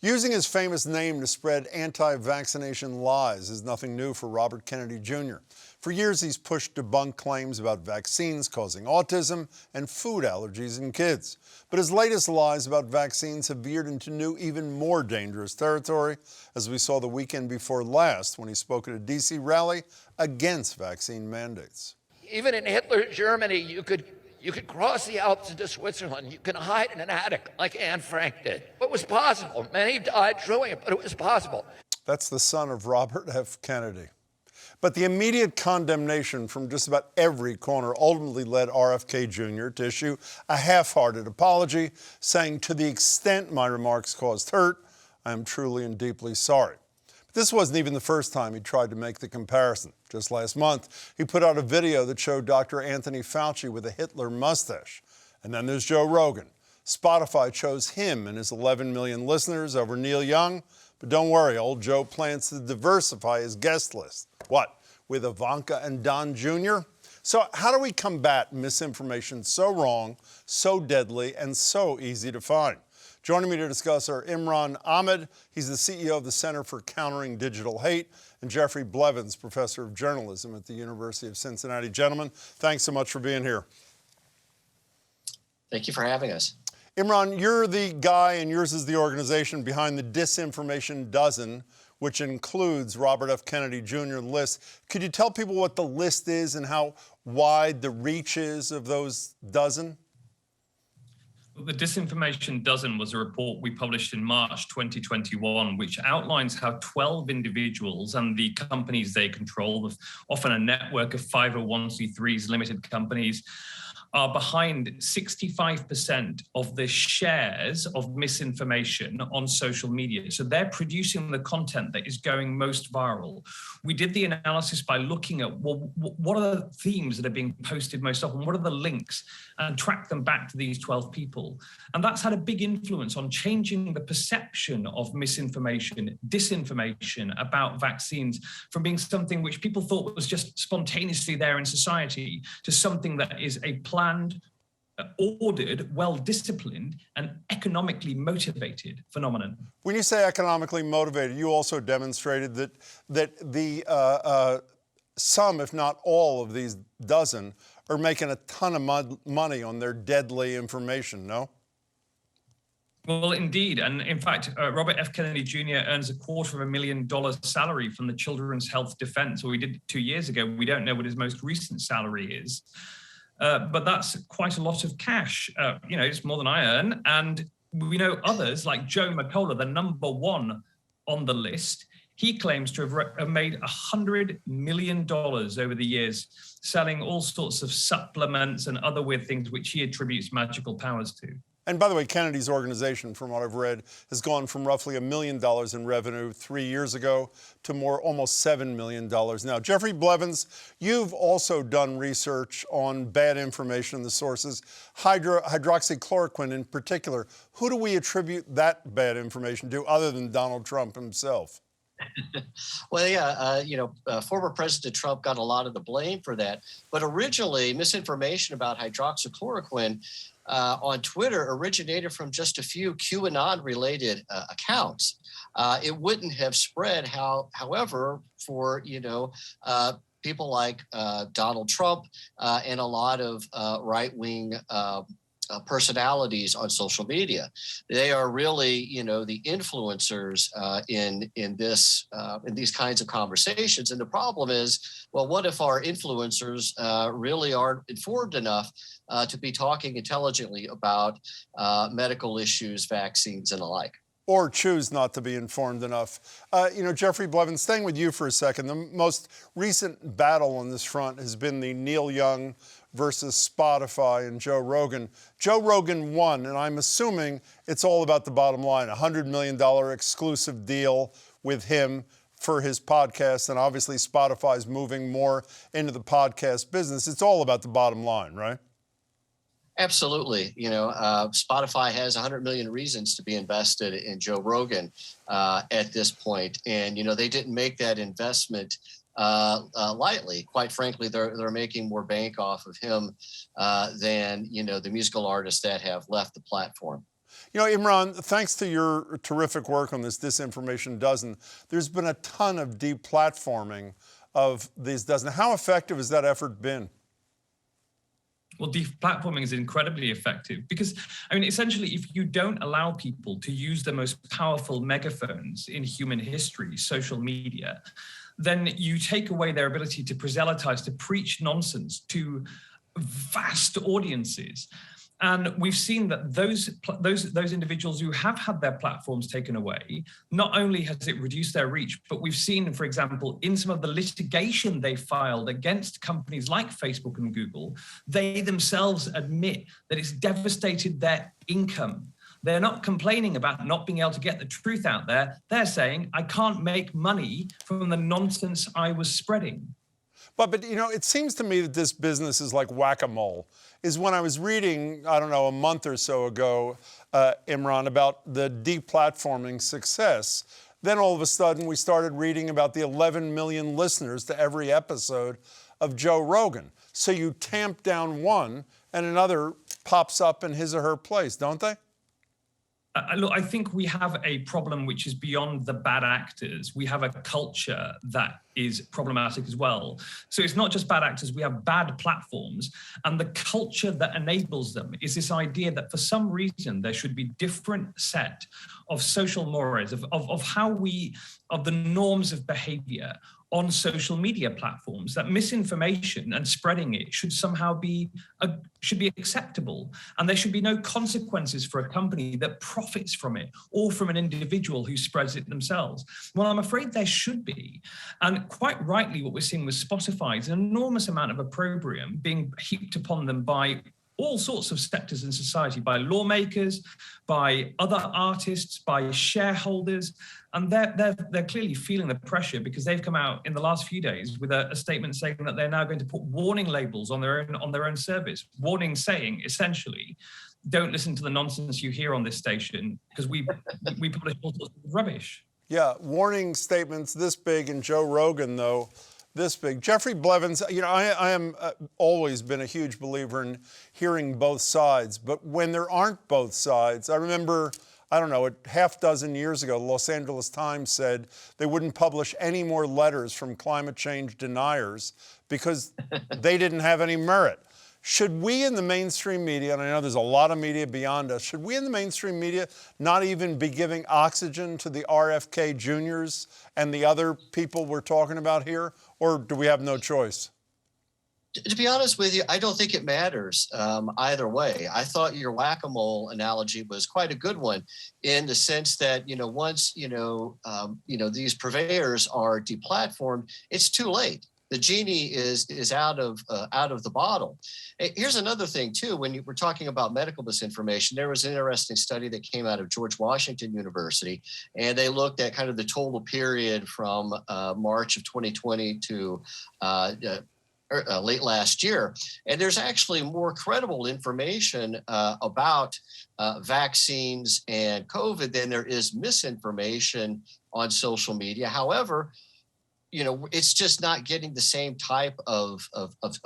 Using his famous name to spread anti-vaccination lies is nothing new for Robert Kennedy Jr. For years, he's pushed debunked claims about vaccines causing autism and food allergies in kids. But his latest lies about vaccines have veered into new, even more dangerous territory, as we saw the weekend before last when he spoke at a D.C. rally against vaccine mandates. Even in Hitler's Germany, you could cross the Alps into Switzerland. You can hide in an attic like Anne Frank did. It was possible. Many died doing it, but it was possible. That's the son of Robert F. Kennedy. But the immediate condemnation from just about every corner ultimately led RFK Jr. to issue a half-hearted apology, saying, "To the extent my remarks caused hurt, I am truly and deeply sorry." But this wasn't even the first time he tried to make the comparison. Just last month, he put out a video that showed Dr. Anthony Fauci with a Hitler mustache. And then there's Joe Rogan. Spotify chose him and his 11 million listeners over Neil Young. But don't worry, old Joe plans to diversify his guest list. What, with Ivanka and Don Jr.? So how do we combat misinformation so wrong, so deadly, and so easy to find? Joining me to discuss are Imran Ahmed, he's the CEO of the Center for Countering Digital Hate, and Jeffrey Blevins, professor of journalism at the University of Cincinnati. Gentlemen, thanks so much for being here. Thank you for having us. Imran, you're the guy, and yours is the organization behind the Disinformation Dozen, which includes Robert F. Kennedy Jr. list. Could you tell people what the list is and how wide the reach is of those dozen? The Disinformation Dozen was a report we published in March 2021, which outlines how 12 individuals and the companies they control, often a network of 501c3s, limited companies, are behind 65% of the shares of misinformation on social media. So they're producing the content that is going most viral. We did the analysis by looking at, well, what are the themes that are being posted most often? What are the links? And track them back to these 12 people. And that's had a big influence on changing the perception of misinformation, disinformation about vaccines from being something which people thought was just spontaneously there in society to something that is a planned, ordered, well-disciplined, and economically motivated phenomenon. When you say economically motivated, you also demonstrated that the some, if not all, of these dozen are making a ton of money on their deadly information, no? Well, indeed. And in fact, Robert F. Kennedy Jr. earns $250,000 salary from the Children's Health Defense, or we did 2 years ago. We don't know what his most recent salary is. But that's quite a lot of cash. It's more than I earn. And we know others like Joe McCullough, the number one on the list. He claims to have made $100 million over the years, selling all sorts of supplements and other weird things which he attributes magical powers to. And by the way, Kennedy's organization, from what I've read, has gone from roughly $1 million in revenue 3 years ago to almost $7 million now. Jeffrey Blevins, you've also done research on bad information, the sources, hydroxychloroquine in particular. Who do we attribute that bad information to other than Donald Trump himself? Well, yeah, former President Trump got a lot of the blame for that. But originally, misinformation about hydroxychloroquine on Twitter originated from just a few QAnon-related accounts. It wouldn't have spread, however, for, people like Donald Trump and a lot of right-wing personalities on social media. They are really, the influencers in these kinds of conversations. And the problem is, well, what if our influencers really aren't informed enough to be talking intelligently about medical issues, vaccines, and the like? Or choose not to be informed enough. Jeffrey Blevins, staying with you for a second, the most recent battle on this front has been the Neil Young versus Spotify and Joe Rogan. Joe Rogan won, and I'm assuming it's all about the bottom line, a $100 million exclusive deal with him for his podcast, and obviously Spotify's moving more into the podcast business. It's all about the bottom line, right? Absolutely. Spotify has 100 million reasons to be invested in Joe Rogan at this point. And, they didn't make that investment lightly. Quite frankly, they're making more bank off of him than, the musical artists that have left the platform. You know, Imran, thanks to your terrific work on this Disinformation Dozen, there's been a ton of deplatforming of these dozen. How effective has that effort been? Well, deplatforming is incredibly effective because, I mean, essentially, if you don't allow people to use the most powerful megaphones in human history, social media, then you take away their ability to proselytize, to preach nonsense to vast audiences. And we've seen that those individuals who have had their platforms taken away, not only has it reduced their reach, but we've seen, for example, in some of the litigation they filed against companies like Facebook and Google, they themselves admit that it's devastated their income. They're not complaining about not being able to get the truth out there. They're saying, I can't make money from the nonsense I was spreading. But you know, it seems to me that this business is like whack-a-mole. Is when I was reading, I don't know, a month or so ago, Imran, about the deplatforming success, then all of a sudden we started reading about the 11 million listeners to every episode of Joe Rogan. So you tamp down one and another pops up in his or her place, don't they? Look, I think we have a problem which is beyond the bad actors. We have a culture that is problematic as well. So it's not just bad actors, we have bad platforms. And the culture that enables them is this idea that for some reason there should be different set of social mores, of the norms of behavior on social media platforms, that misinformation and spreading it should somehow be acceptable, and there should be no consequences for a company that profits from it or from an individual who spreads it themselves. Well, I'm afraid there should be, and quite rightly, what we're seeing with Spotify is an enormous amount of opprobrium being heaped upon them by all sorts of sectors in society, by lawmakers, by other artists, by shareholders, and they're clearly feeling the pressure because they've come out in the last few days with a statement saying that they're now going to put warning labels on their own service, warning saying essentially, don't listen to the nonsense you hear on this station because we publish all sorts of rubbish. Yeah, warning statements this big, and Joe Rogan, though, this big. Jeffrey Blevins, you know, I am always been a huge believer in hearing both sides, but when there aren't both sides, I remember, I don't know, a half dozen years ago, the Los Angeles Times said they wouldn't publish any more letters from climate change deniers because they didn't have any merit. Should we in the mainstream media, and I know there's a lot of media beyond us, should we in the mainstream media not even be giving oxygen to the RFK Juniors and the other people we're talking about here? Or do we have no choice? To be honest with you, I don't think it matters either way. I thought your whack-a-mole analogy was quite a good one, in the sense that, you know, once these purveyors are deplatformed, it's too late. The genie is out of the bottle. Here's another thing too. When we're talking about medical misinformation, there was an interesting study that came out of George Washington University, and they looked at kind of the total period from March of 2020 to late last year. And there's actually more credible information about vaccines and COVID than there is misinformation on social media. However, you know, it's just not getting the same type of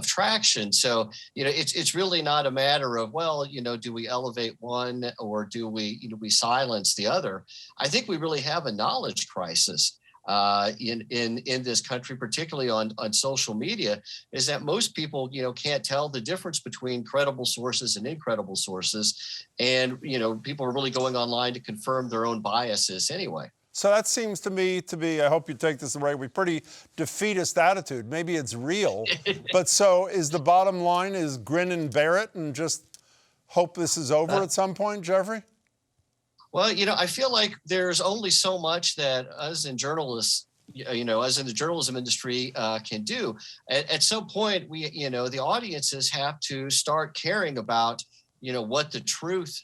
traction. So, you know, it's really not a matter of, well, you know, do we elevate one or do we silence the other? I think we really have a knowledge crisis in this country, particularly on social media, is that most people, you know, can't tell the difference between credible sources and incredible sources. And, you know, people are really going online to confirm their own biases anyway. So that seems to me to be, I hope you take this the right way, pretty defeatist attitude. Maybe it's real, but so is the bottom line is grin and bear it and just hope this is over at some point, Jeffrey? Well, you know, I feel like there's only so much that us in journalists, you know, as in the journalism industry can do. At some point, the audiences have to start caring about, you know, what the truth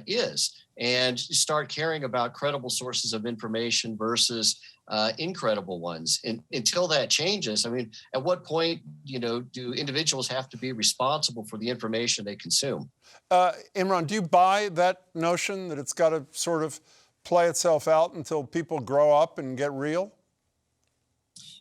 is, and start caring about credible sources of information versus incredible ones. And until that changes, I mean, at what point, you know, do individuals have to be responsible for the information they consume? Imran, do you buy that notion that it's got to sort of play itself out until people grow up and get real?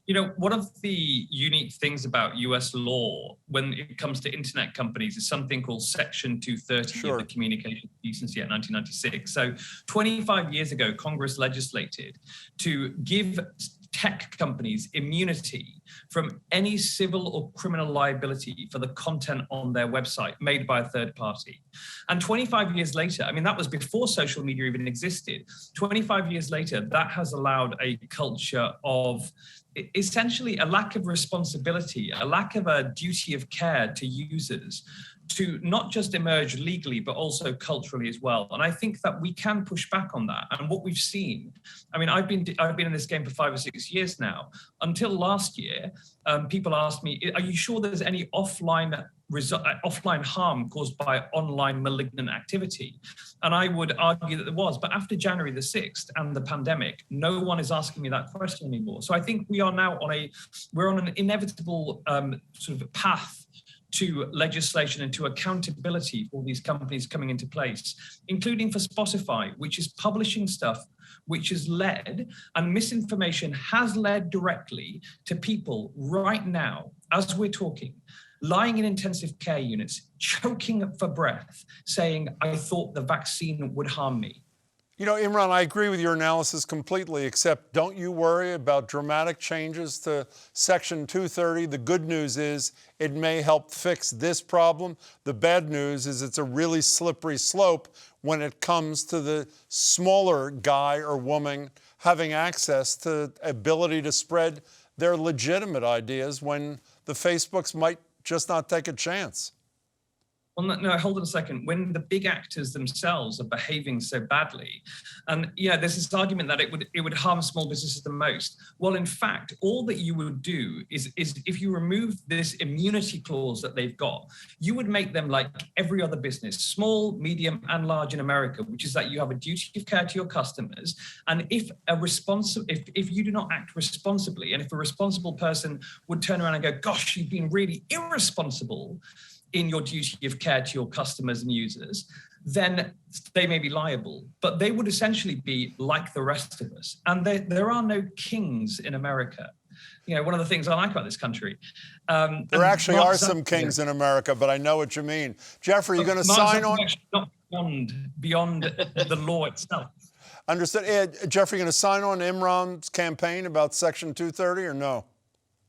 You know, one of the unique things about US law when it comes to internet companies is something called Section 230 of the Communications Decency Act 1996. So 25 years ago, Congress legislated to give tech companies immunity from any civil or criminal liability for the content on their website made by a third party. And 25 years later, I mean, that was before social media even existed. 25 years later, that has allowed a culture of essentially a lack of responsibility, a lack of a duty of care to users to not just emerge legally, but also culturally as well. And I think that we can push back on that. And what we've seen, I mean, I've been in this game for 5 or 6 years now. Until last year, people asked me, are you sure there's any offline harm caused by online malignant activity? And I would argue that there was. But after January the 6th and the pandemic, no one is asking me that question anymore. So I think we are now on an inevitable sort of path to legislation and to accountability for these companies coming into place, including for Spotify, which is publishing stuff which has led, and misinformation has led directly to people right now, as we're talking, lying in intensive care units, choking for breath, saying, I thought the vaccine would harm me. You know, Imran, I agree with your analysis completely, except don't you worry about dramatic changes to Section 230? The good news is it may help fix this problem. The bad news is it's a really slippery slope when it comes to the smaller guy or woman having access to ability to spread their legitimate ideas when the Facebooks might just not take a chance. Well, no, hold on a second. When the big actors themselves are behaving so badly, and yeah, there's this argument that it would harm small businesses the most. Well, in fact, all that you would do is if you remove this immunity clause that they've got, you would make them like every other business, small, medium, and large in America, which is that you have a duty of care to your customers. And if you do not act responsibly, and if a responsible person would turn around and go, gosh, you've been really irresponsible in your duty of care to your customers and users, then they may be liable. But they would essentially be like the rest of us. And there are no kings in America. You know, one of the things I like about this country. There actually are some kings in America, but I know what you mean. Jeffrey, you're going to sign on? Not beyond the law itself. Understood. Jeffrey, you going to sign on Imran's campaign about Section 230 or no?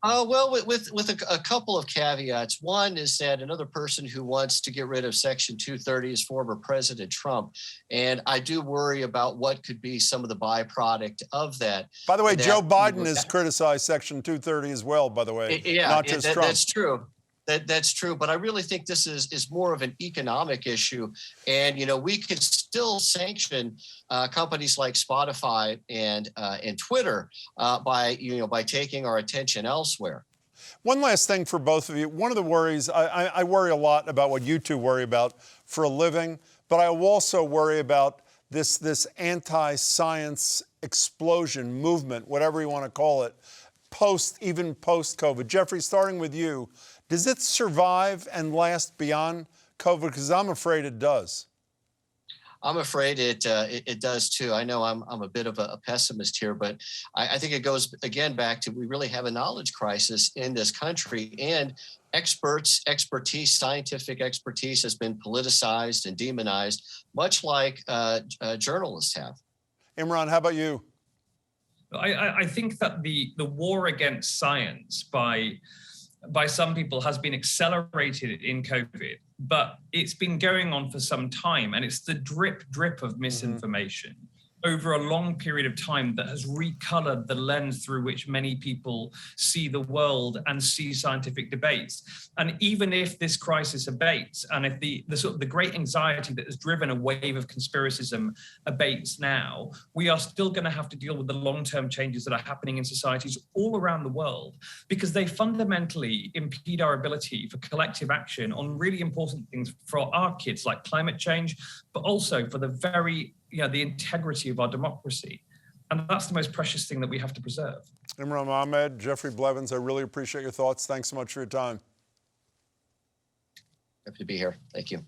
Well, with a couple of caveats. One is that another person who wants to get rid of Section 230 is former President Trump. And I do worry about what could be some of the byproduct of that. By the way, Joe Biden has criticized Section 230 as well, by the way. Yeah, not just Trump. That's true. That's true. But I really think this is more of an economic issue. And, you know, we can still sanction companies like Spotify and Twitter by taking our attention elsewhere. One last thing for both of you. One of the worries, I worry a lot about what you two worry about for a living, but I also worry about this anti-science explosion movement, whatever you want to call it, even post-COVID. Jeffrey, starting with you, does it survive and last beyond COVID? Because I'm afraid it does. I'm afraid it does too. I know I'm a bit of a pessimist here, but I think it goes again back to we really have a knowledge crisis in this country, and expertise, scientific expertise has been politicized and demonized, much like journalists have. Imran, how about you? I think that the war against science by some people has been accelerated in COVID, but it's been going on for some time, and it's the drip of misinformation over a long period of time that has recolored the lens through which many people see the world and see scientific debates. And even if this crisis abates, and if the sort of the great anxiety that has driven a wave of conspiracism abates now, we are still going to have to deal with the long-term changes that are happening in societies all around the world, because they fundamentally impede our ability for collective action on really important things for our kids, like climate change, but also for the the integrity of our democracy. And that's the most precious thing that we have to preserve. Imran Ahmed, Jeffrey Blevins, I really appreciate your thoughts. Thanks so much for your time. Happy to be here. Thank you.